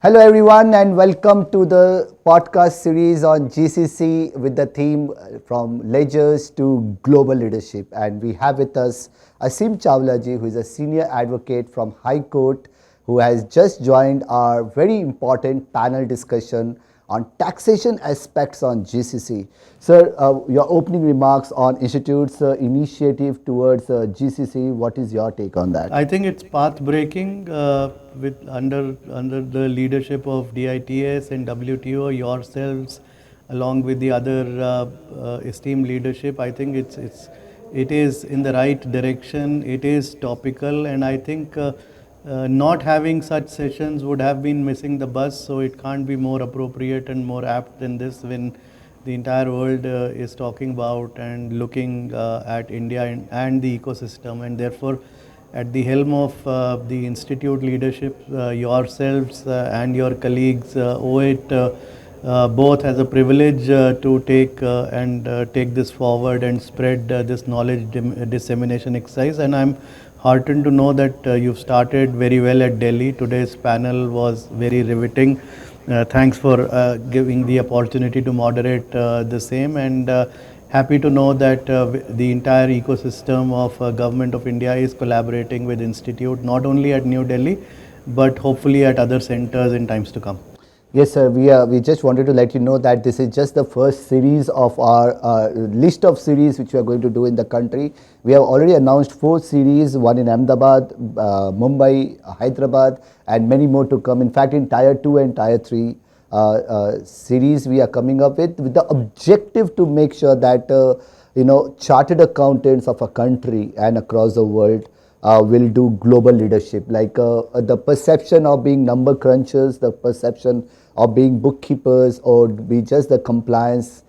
Hello, everyone, and welcome to the podcast series on GCC with the theme from ledgers to global leadership. And we have with us Aseem Chawla ji, who is a senior advocate from High Court, who has just joined our very important panel discussion on taxation aspects on GCC. Sir, your opening remarks on Institute's initiative towards GCC, what is your take on that? I think it's path breaking with under the leadership of DITS and WTO yourselves, along with the other esteemed leadership. I think it is in the right direction. It is topical, and I think not having such sessions would have been missing the bus. So it can't be more appropriate and more apt than this when the entire world is talking about and looking at India and the ecosystem, and therefore at the helm of the institute leadership, yourselves and your colleagues owe it both as a privilege to take this forward and spread this knowledge dissemination exercise. And I'm heartened to know that you've started very well at Delhi. Today's panel was very riveting. Thanks for giving the opportunity to moderate the same, and happy to know that the entire ecosystem of Government of India is collaborating with Institute, not only at New Delhi, but hopefully at other centers in times to come. Yes, sir. We just wanted to let you know that this is just the first series of our list of series which we are going to do in the country. We have already announced 4 series, one in Ahmedabad, Mumbai, Hyderabad, and many more to come. In fact, in Tier 2 and Tier 3 series we are coming up with the objective to make sure that chartered accountants of a country and across the world will do global leadership. Like the perception of being number crunchers, the perception of being bookkeepers, or be just the compliance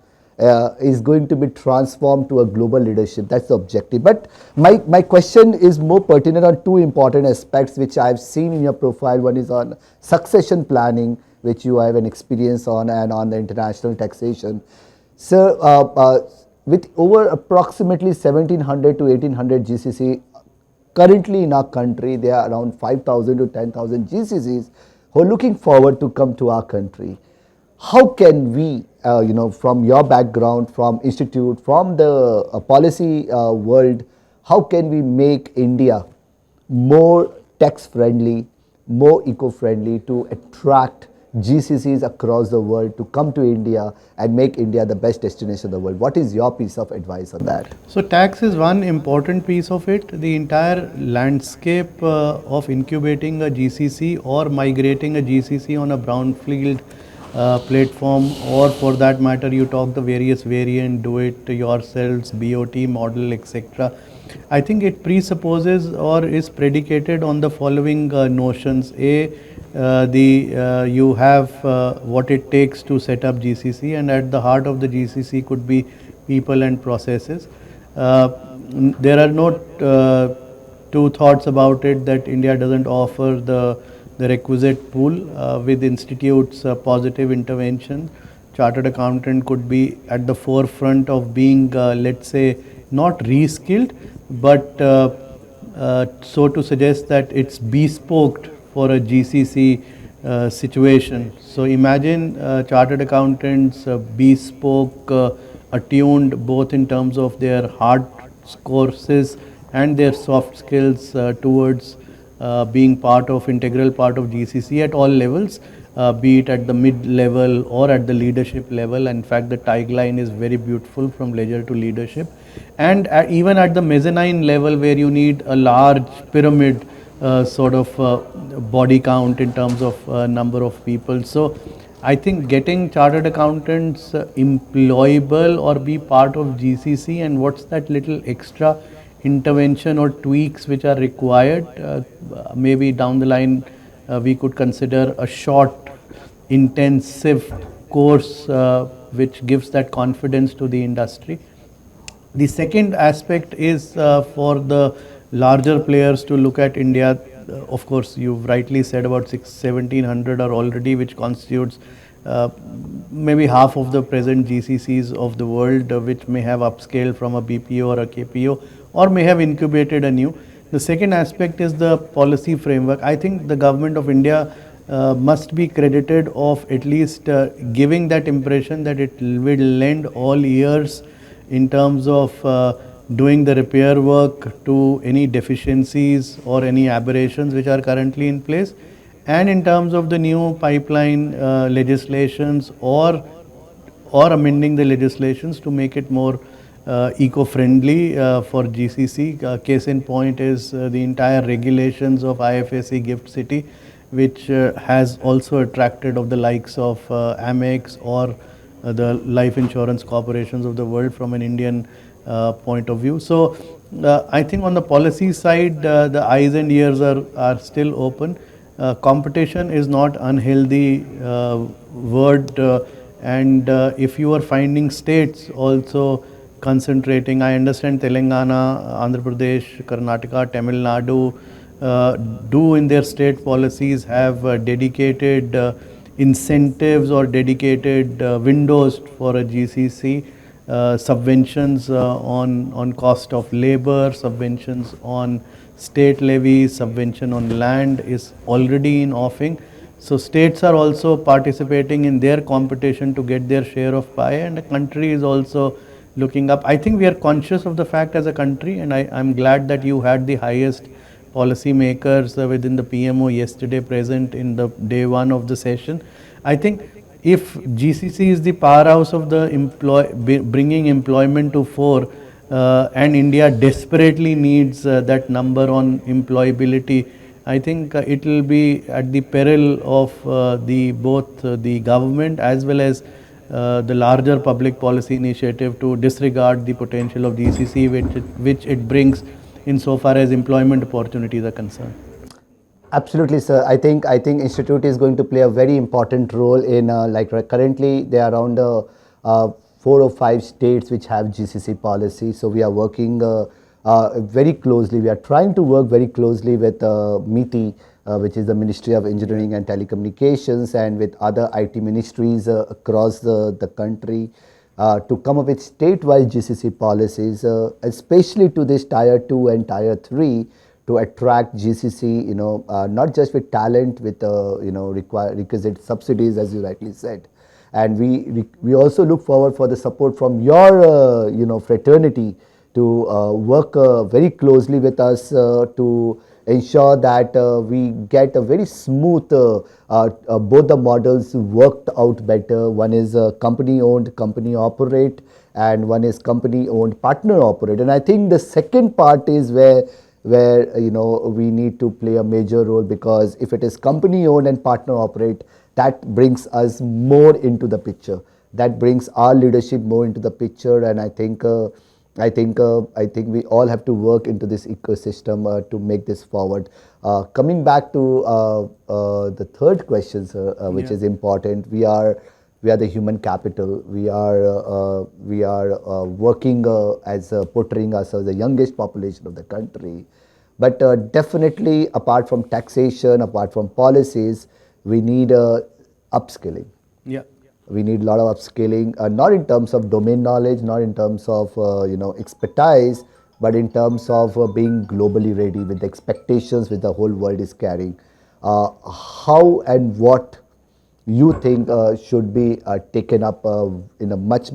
is going to be transformed to a global leadership. That's the objective. But my question is more pertinent on 2 important aspects which I've seen in your profile. One is on succession planning, which you have an experience on, and on the international taxation. So with over approximately 1700 to 1800 GCC currently in our country, there are around 5,000 to 10,000 GCCs who are looking forward to come to our country. How can we, from your background, from institute, from the policy world, how can we make India more tax friendly, more eco-friendly to attract GCCs across the world to come to India and make India the best destination in the world? What is your piece of advice on that? So tax is one important piece of it. The entire landscape of incubating a GCC or migrating a GCC on a brownfield platform, or for that matter you talk the various variant, do it yourselves, BOT model, etc. I think it presupposes or is predicated on the following notions. You have what it takes to set up GCC, and at the heart of the GCC could be people and processes. There are no two thoughts about it that India doesn't offer the requisite pool with institutes positive intervention. Chartered accountant could be at the forefront of being let's say not reskilled, but so to suggest that it's bespoke for a GCC situation. So imagine chartered accountants bespoke, attuned both in terms of their hard courses and their soft skills towards being integral part of GCC at all levels, be it at the mid level or at the leadership level. In fact, the tagline is very beautiful, from ledger to leadership, and even at the mezzanine level where you need a large pyramid sort of body count in terms of number of people. So I think getting chartered accountants employable or be part of GCC, and what's that little extra intervention or tweaks which are required, maybe down the line we could consider a short intensive course which gives that confidence to the industry. The second aspect is for the larger players to look at India. Of course, you've rightly said about 1700 are already, which constitutes maybe half of the present GCCs of the world, which may have upscaled from a BPO or a KPO, or may have incubated a new. The second aspect is the policy framework. I think the government of India must be credited of at least giving that impression that it will lend all ears in terms of doing the repair work to any deficiencies or any aberrations which are currently in place, and in terms of the new pipeline legislations or amending the legislations to make it more eco-friendly for GCC. Case in point is the entire regulations of IFSC Gift City, which has also attracted of the likes of Amex or the life insurance corporations of the world from an Indian point of view. So I think on the policy side, the eyes and ears are still open. Competition is not unhealthy word, and if you are finding states also concentrating, I understand Telangana, Andhra Pradesh, Karnataka, Tamil Nadu do in their state policies have dedicated incentives or dedicated windows for a GCC, subventions on cost of labor, subventions on state levies, subvention on land is already in offing. So states are also participating in their competition to get their share of pie, and the country is also looking up. I think we are conscious of the fact as a country, and I'm glad that you had the highest policy makers within the PMO yesterday present in the day one of the session. I think if GCC is the powerhouse of the bringing employment to fore, and India desperately needs that number on employability, I think it will be at the peril of the both the government as well as the larger public policy initiative to disregard the potential of GCC, which it brings insofar as employment opportunities are concerned. Absolutely, sir. I think institute is going to play a very important role in currently there are around 4 or 5 states which have GCC policy. So we are working very closely. We are trying to work very closely with MITI, which is the Ministry of Engineering and Telecommunications, and with other IT ministries across the country to come up with statewide GCC policies, especially to this Tier 2 and Tier 3, to attract GCC, not just with talent, with requisite subsidies, as you rightly said. And we also look forward for the support from your fraternity to work very closely with us to ensure that we get a very smooth both the models worked out better. One is company owned, company operate, and one is company owned, partner operate. And I think the second part is where we need to play a major role, because if it is company owned and partner operate, that brings us more into the picture, that brings our leadership more into the picture. And I think we all have to work into this ecosystem to make this forward. Coming back to the third question, sir, which is important, we are the human capital. We are working as portraying ourselves the youngest population of the country. But definitely, apart from taxation, apart from policies, we need upskilling. Yeah. We need a lot of upskilling, not in terms of domain knowledge, not in terms of expertise, but in terms of being globally ready with the expectations which the whole world is carrying. How and what you think should be taken up in a much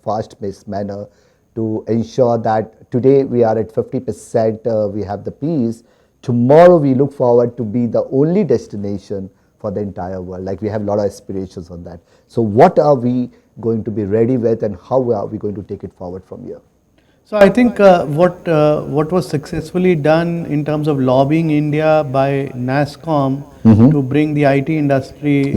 fast-paced manner to ensure that today we are at 50%, we have the peace. Tomorrow we look forward to be the only destination for the entire world. Like, we have a lot of aspirations on that. So what are we going to be ready with, and how are we going to take it forward from here? So I think what was successfully done in terms of lobbying India by NASSCOM to bring the IT industry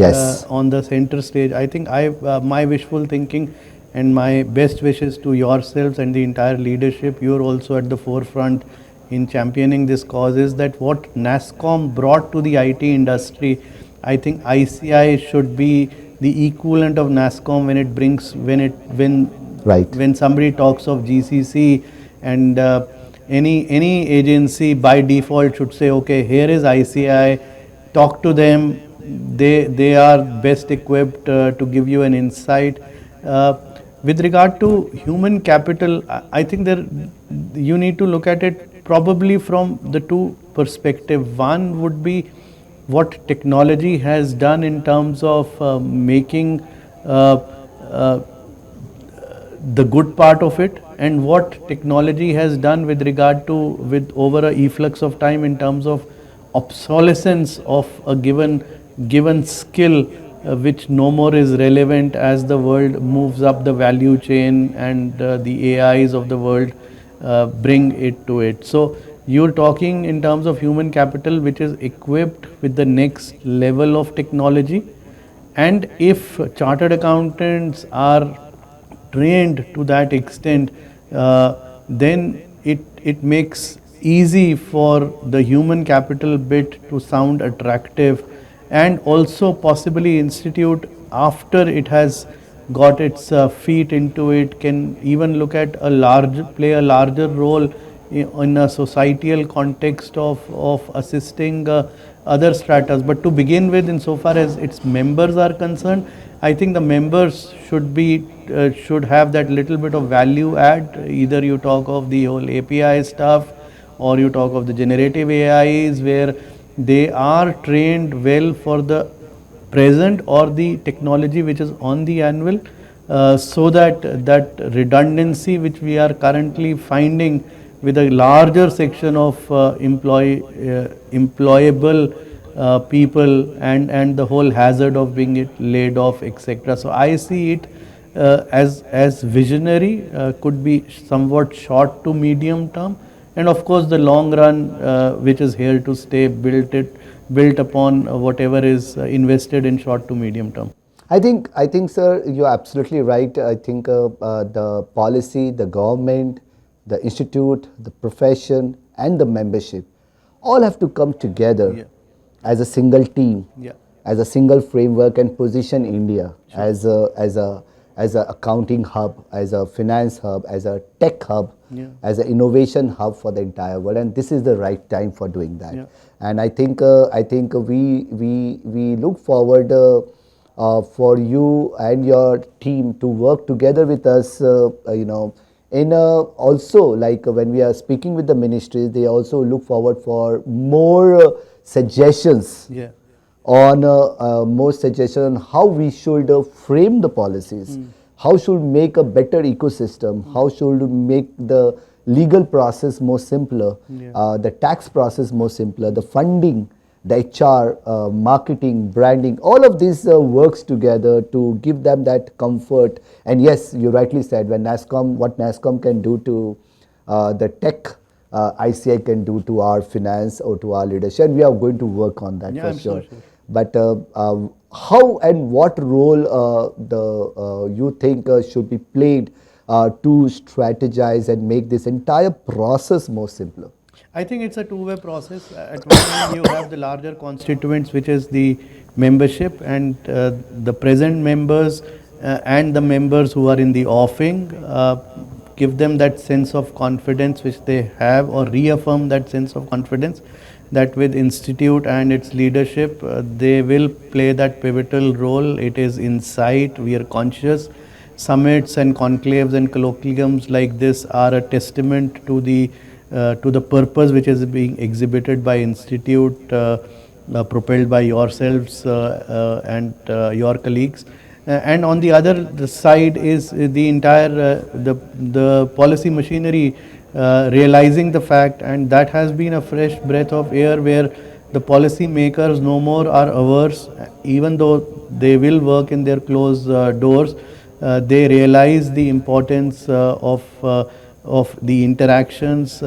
on the center stage, I think my wishful thinking and my best wishes to yourselves and the entire leadership, you're also at the forefront in championing this cause, is that what NASSCOM brought to the IT industry, I think ICAI should be the equivalent of NASSCOM when somebody talks of GCC, and any agency by default should say, okay, here is ICAI, talk to them, they are best equipped to give you an insight. With regard to human capital, I think you need to look at it probably from the two perspectives. One would be what technology has done in terms of making uh, uh, the good part of it, and what technology has done with regard to, with over a efflux of time, in terms of obsolescence of a given skill, which no more is relevant as the world moves up the value chain, and the AIs of the world bring it to it. So you're talking in terms of human capital which is equipped with the next level of technology, and if chartered accountants are trained to that extent, then it makes easy for the human capital bit to sound attractive, and also possibly institute, after it has got its feet into it, can even look at play a larger role in a societal context of assisting other stratas. But to begin with, insofar as its members are concerned, I think the members should have that little bit of value add. Either you talk of the whole API stuff, or you talk of the generative AIs, where they are trained well for the present or the technology which is on the anvil, so that that redundancy which we are currently finding with a larger section of employable people, and the whole hazard of being it laid off, etc. So I see it as visionary, could be somewhat short to medium term, and of course the long run, which is here to stay, built upon whatever is invested in short to medium term. I think, sir, you're absolutely right. I think the policy, the government, the institute, the profession, and the membership all have to come together Yeah. as a single team, Yeah. as a single framework, and position India as a accounting hub, as a finance hub, as a tech hub, Yeah. as an innovation hub for the entire world. And this is the right time for doing that. Yeah. And I think we look forward for you and your team to work together with us. Also, like when we are speaking with the ministries, they also look forward for more suggestions Yeah. on more suggestion on how we should frame the policies, how should make a better ecosystem, how should make the legal process more simpler, Yeah. the tax process more simpler, the funding, the HR, marketing, branding, all of this works together to give them that comfort. And yes, you rightly said, when NASCOM, what NASCOM can do to the tech, ICAI can do to our finance or to our leadership. And we are going to work on that Yeah, for I'm sure. sure. But how and what role you think should be played to strategize and make this entire process more simpler? I think it's a two-way process. At one end, you have the larger constituents, which is the membership, and the present members and the members who are in the offing. Give them that sense of confidence which they have, or reaffirm that sense of confidence that with institute and its leadership, they will play that pivotal role. It is insight. We are conscious. Summits and conclaves and colloquiums like this are a testament to the purpose which is being exhibited by institute, propelled by yourselves and your colleagues. And on the other side is the entire the policy machinery realizing the fact, and that has been a fresh breath of air, where the policy makers no more are averse, even though they will work in their closed doors. They realize the importance of the interactions,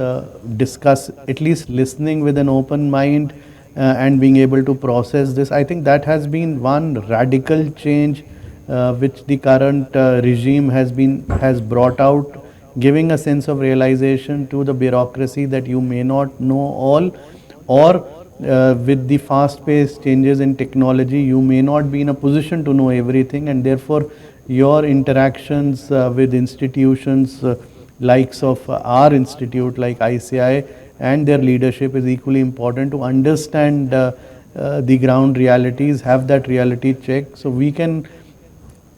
discuss, at least listening with an open mind, and being able to process this. I think that has been one radical change which the current regime has brought out, giving a sense of realization to the bureaucracy that you may not know all, or with the fast-paced changes in technology, you may not be in a position to know everything, and therefore your interactions with institutions likes of our institute like ICAI and their leadership is equally important to understand the ground realities, have that reality check. So we can,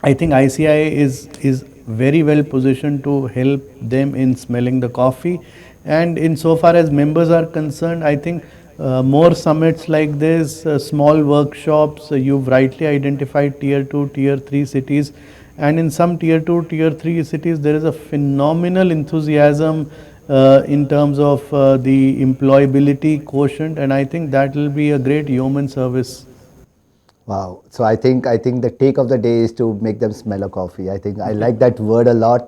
I think ICAI is very well positioned to help them in smelling the coffee. And insofar as members are concerned, I think more summits like this, small workshops. You've rightly identified tier 2, tier 3 cities, and in some tier 2, tier 3 cities, there is a phenomenal enthusiasm in terms of the employability quotient, and I think that will be a great yeoman service. Wow. So I think the take of the day is to make them smell a coffee. I think I like that word a lot.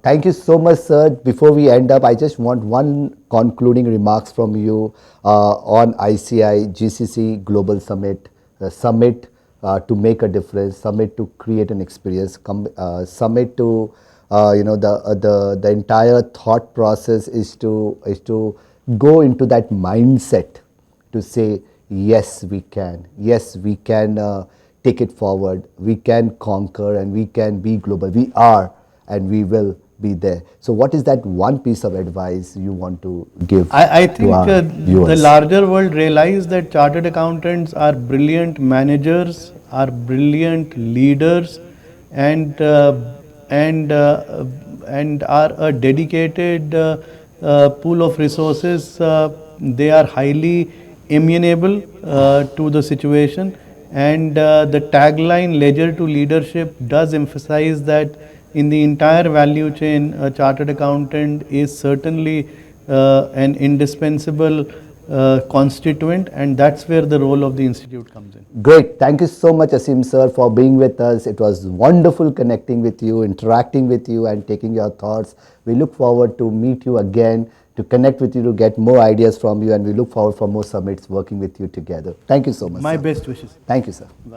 Thank you so much, sir. Before we end up, I just want one concluding remarks from you on ICI GCC Global Summit, summit to make a difference, summit to create an experience, summit to the entire thought process is to go into that mindset to say, yes, we can take it forward, we can conquer, and we can be global. We are, and we will be there. So what is that one piece of advice you want to give I to think our the viewers? larger world realize that chartered accountants are brilliant managers, are brilliant leaders, and and uh, and are a dedicated pool of resources. They are highly amenable to the situation, and the tagline "Ledger to Leadership" does emphasize that in the entire value chain, a chartered accountant is certainly an indispensable constituent, and that's where the role of the institute comes in. Great. Thank you so much, Aseem sir, for being with us. It was wonderful connecting with you, interacting with you, and taking your thoughts. We look forward to meet you again, to connect with you, to get more ideas from you, and we look forward for more summits working with you together. Thank you so much, My sir. best wishes. Thank you, sir. Bye.